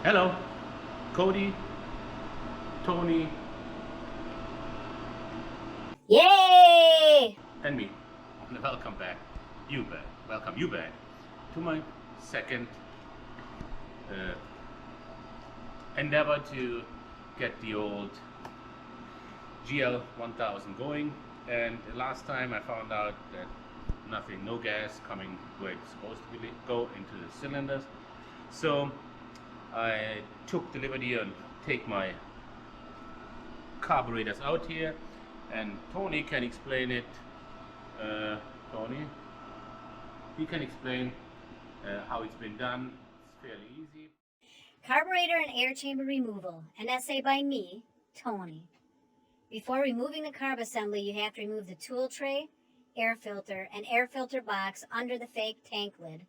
Hello, Cody, Tony, Yay! and me. Welcome back. Welcome you back to my second endeavor to get the old GL 1000 going. And last time I found out that no gas coming where it's supposed to go into the cylinders. So I took the liberty and take my carburetors out here, and Tony can explain it. Tony, he can explain how it's been done. It's fairly easy. Carburetor and air chamber removal, an essay by me, Tony. Before removing the carb assembly, you have to remove the tool tray, air filter, and air filter box under the fake tank lid.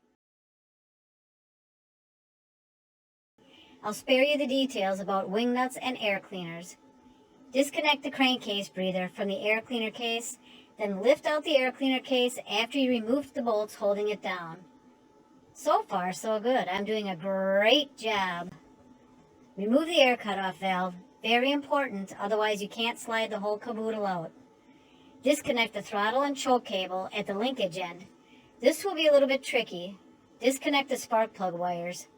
I'll spare you the details about wing nuts and air cleaners. Disconnect the crankcase breather from the air cleaner case, then lift out the air cleaner case after you removed the bolts holding it down. So far, so good. I'm doing a great job. Remove the air cutoff valve. Very important, otherwise you can't slide the whole caboodle out. Disconnect the throttle and choke cable at the linkage end. This will be a little bit tricky. Disconnect the spark plug wires.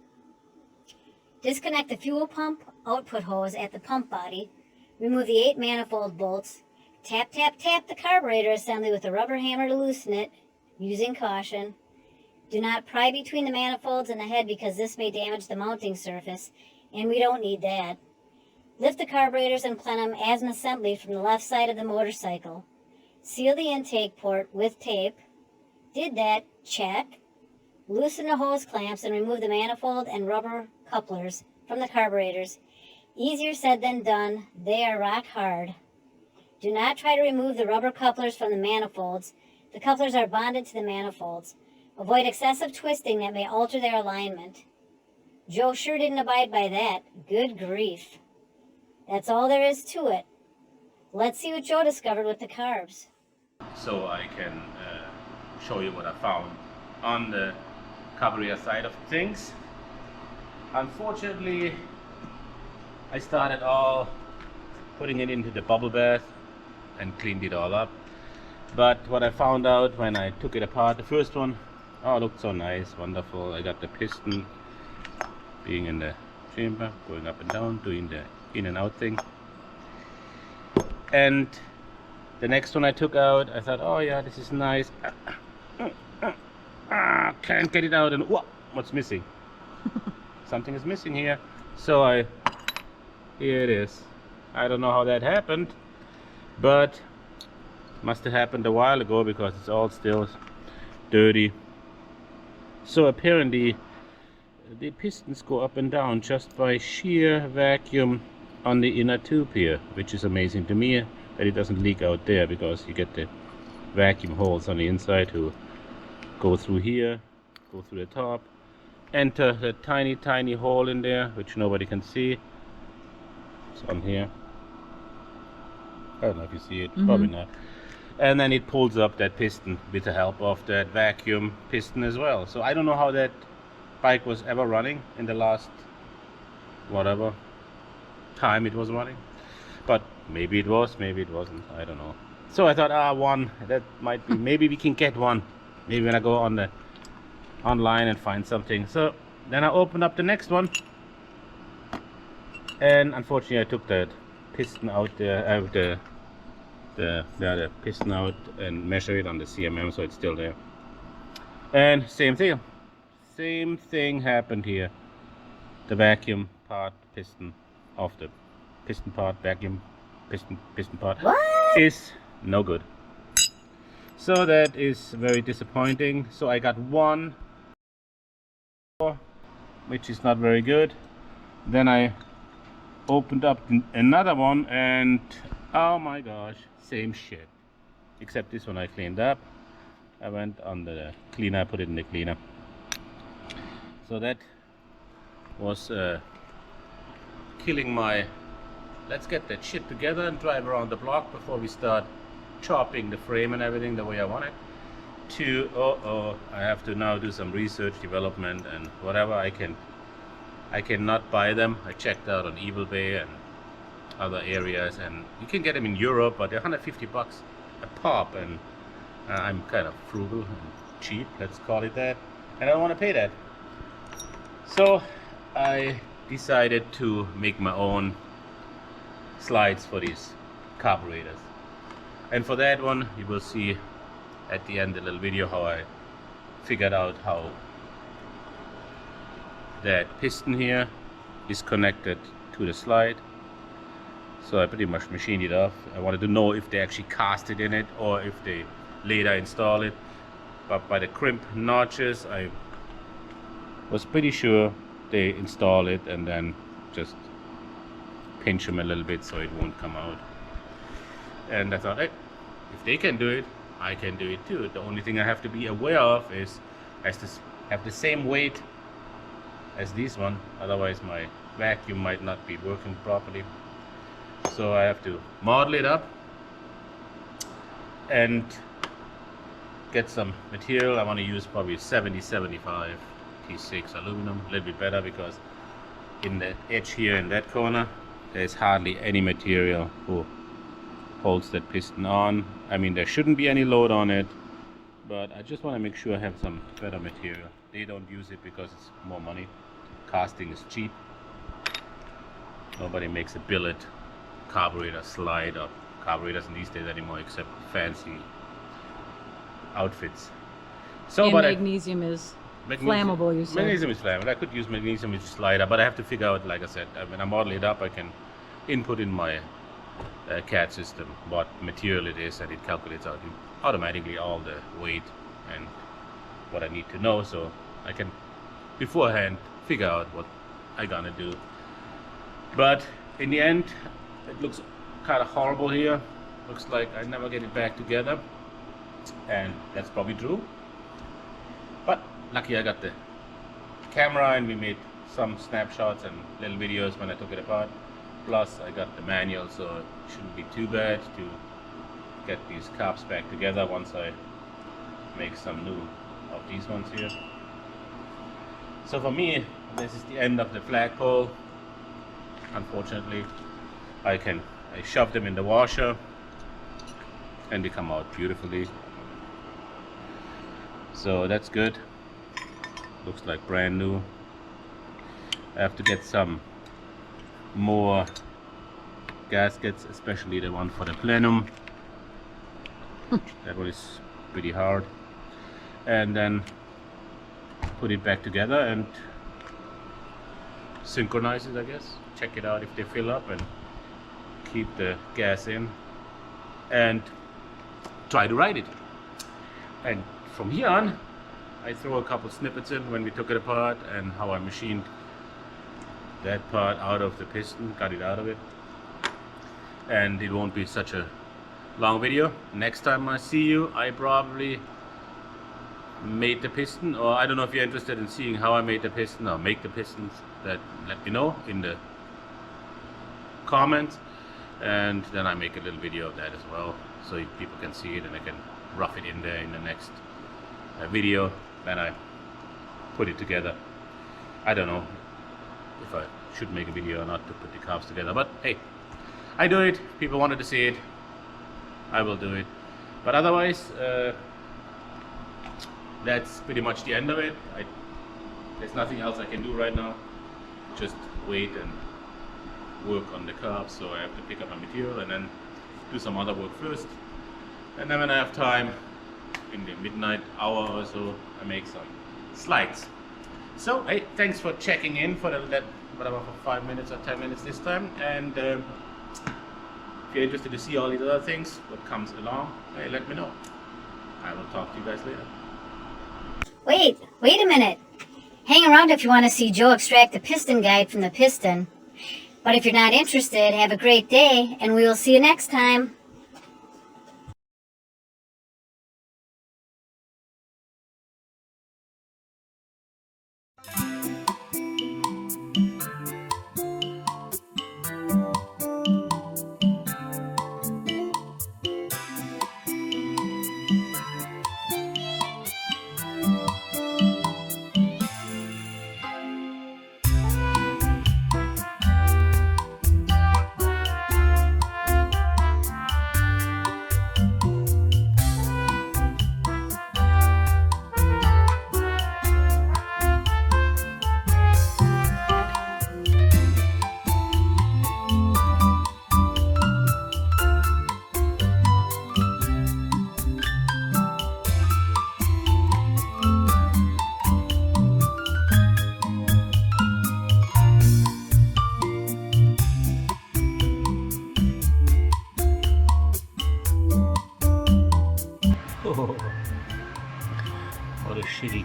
Disconnect the fuel pump output hose at the pump body. Remove the 8 manifold bolts. Tap, tap, tap the carburetor assembly with a rubber hammer to loosen it, using caution. Do not pry between the manifolds and the head because this may damage the mounting surface, and we don't need that. Lift the carburetors and plenum as an assembly from the left side of the motorcycle. Seal the intake port with tape. Did that, check. Loosen the hose clamps and remove the manifold and rubber couplers from the carburetors. Easier said than done. They are rock hard. Do not try to remove the rubber couplers from the manifolds. The couplers are bonded to the manifolds. Avoid excessive twisting that may alter their alignment. Joe sure didn't abide by that. Good grief. That's all there is to it. Let's see what Joe discovered with the carbs. So I can show you what I found on the carburetor side of things. Unfortunately, I started all putting it into the bubble bath and cleaned it all up. But what I found out when I took it apart, the first one, oh, it looked so nice, wonderful. I got the piston being in the chamber, going up and down, doing the in and out thing. And the next one I took out, I thought, oh yeah, this is nice. Can't get it out, and what's missing? Something is missing here. So here it is. I don't know how that happened, but must have happened a while ago because it's all still dirty. So apparently the pistons go up and down just by sheer vacuum on the inner tube here, which is amazing to me that it doesn't leak out there, because you get the vacuum holes on the inside who go through here, go through the top, enter the tiny hole in there which nobody can see. It's on here. I don't know if you see it, probably not. And then it pulls up that piston with the help of that vacuum piston as well. So I don't know how that bike was ever running in the last whatever time it was running, but maybe it was, maybe it wasn't, I don't know. So I thought, one, that might be, maybe we can get one, maybe when I go on the online and find something. So then I opened up the next one, and unfortunately I took that piston out there, the piston out and measure it on the CMM, so it's still there. And same thing happened here. The vacuum part, piston of the piston part, vacuum piston part is no good. So that is very disappointing. So I got one, which is not very good. Then I opened up another one, and oh my gosh, same shit, except this one I cleaned up. I went on the cleaner, put it in the cleaner. So that was killing my let's get that shit together and drive around the block before we start chopping the frame and everything the way I want it. To I have to now do some research, development, and whatever I can I cannot buy them. I checked out on eBay and other areas, and you can get them in Europe, but they're 150 bucks a pop, and I'm kind of frugal and cheap, let's call it that, and I don't want to pay that. So I decided to make my own slides for these carburetors, and for that one you will see at the end a little video how I figured out how that piston here is connected to the slide. So I pretty much machined it off. I wanted to know if they actually cast it in it or if they later install it, but by the crimp notches I was pretty sure they install it and then just pinch them a little bit so it won't come out. And I thought, hey, if they can do it, I can do it too. The only thing I have to be aware of is I have the same weight as this one, otherwise my vacuum might not be working properly. So I have to model it up and get some material. I want to use probably 70-75 T6 aluminum, a little bit better, because in the edge here in that corner there's hardly any material who holds that piston on. I mean, there shouldn't be any load on it, but I just want to make sure I have some better material. They don't use it because it's more money. Casting is cheap. Nobody makes a billet carburetor slide or carburetors in these days anymore, except fancy outfits. So, and but magnesium is flammable, you said. Magnesium is flammable. I could use magnesium with slider, but I have to figure out, like I said, when I model it up, I can input in my CAD system what material it is, and it calculates out automatically all the weight and what I need to know, so I can beforehand figure out what I gonna do. But in the end, it looks kind of horrible here. Looks like I never get it back together, and that's probably true. But lucky I got the camera, and we made some snapshots and little videos when I took it apart. Plus I got the manual, so it shouldn't be too bad to get these carbs back together once I make some new of these ones here. So for me, this is the end of the flagpole. Unfortunately, I shove them in the washer and they come out beautifully. So that's good. Looks like brand new. I have to get some more gaskets, especially the one for the plenum. That one is pretty hard. And then put it back together and synchronize it, I guess. Check it out if they fill up and keep the gas in and try to ride it. And from here on, I throw a couple snippets in when we took it apart and how I machined that part out of the piston, got it out of it. And it won't be such a long video. Next time I see you, I probably made the piston, or I don't know if you're interested in seeing how I made the piston or make the pistons, that let me know in the comments, and then I make a little video of that as well, so people can see it and I can rough it in there in the next video. Then I put it together. I don't know if I should make a video or not to put the carbs together, but hey, I do it. People wanted to see it, I will do it. But otherwise, that's pretty much the end of it. There's nothing else I can do right now. Just wait and work on the carbs. So I have to pick up my material and then do some other work first. And then when I have time, in the midnight hour or so, I make some slides. So hey, thanks for checking in for whatever, for 5 minutes or 10 minutes this time. And if you're interested to see all these other things, what comes along, hey, let me know. I will talk to you guys later. Wait a minute. Hang around if you want to see Joe extract the piston guide from the piston. But if you're not interested, have a great day, and we will see you next time.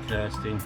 Interesting.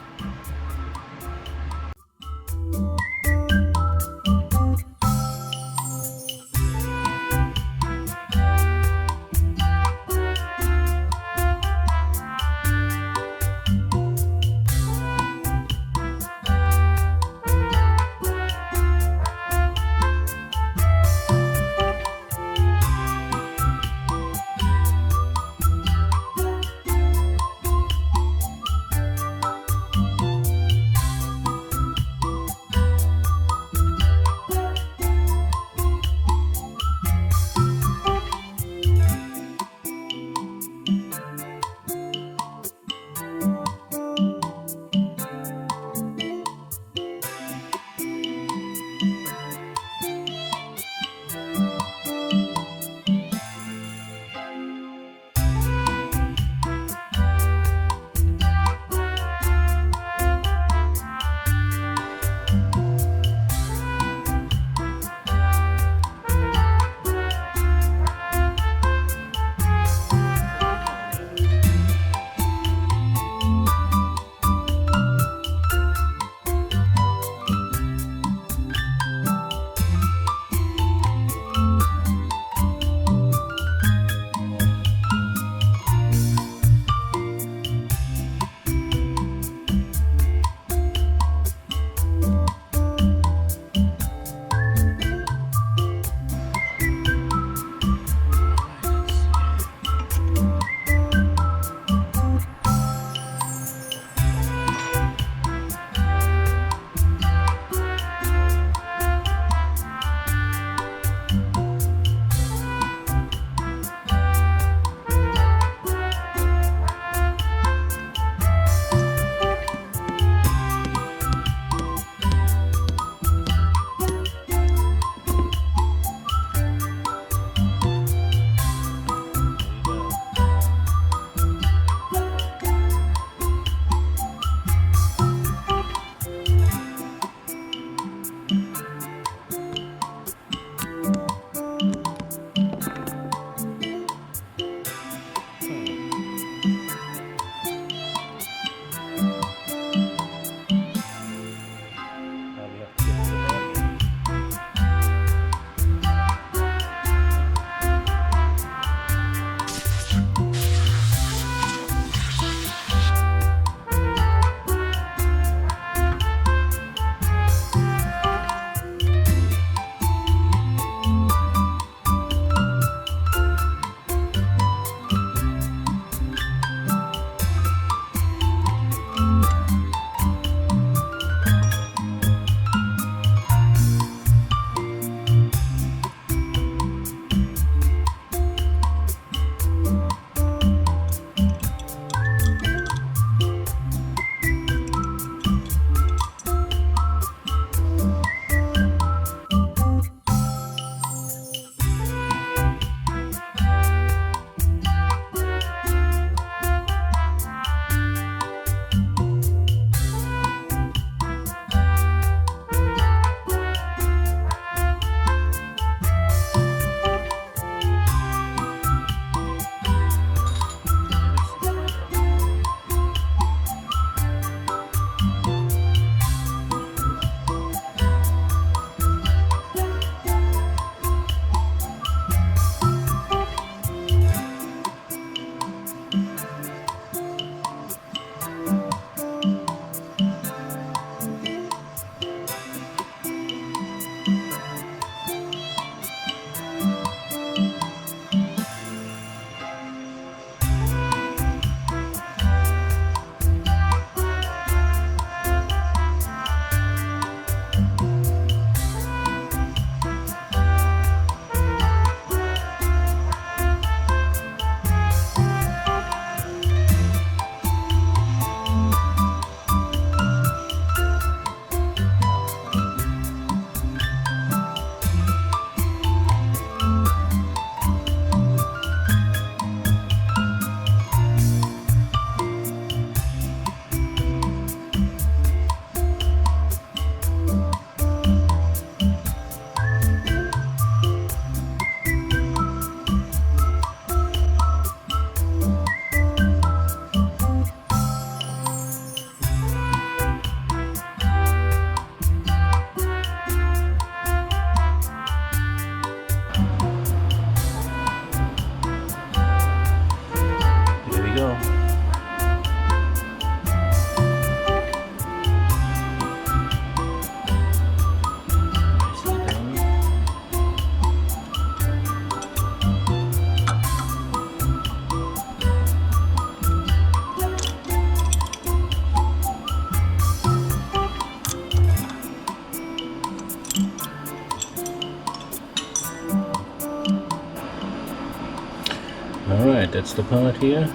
Alright, that's the part here.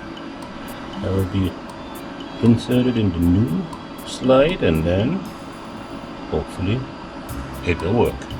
That will be inserted in the new slide, and then hopefully it will work.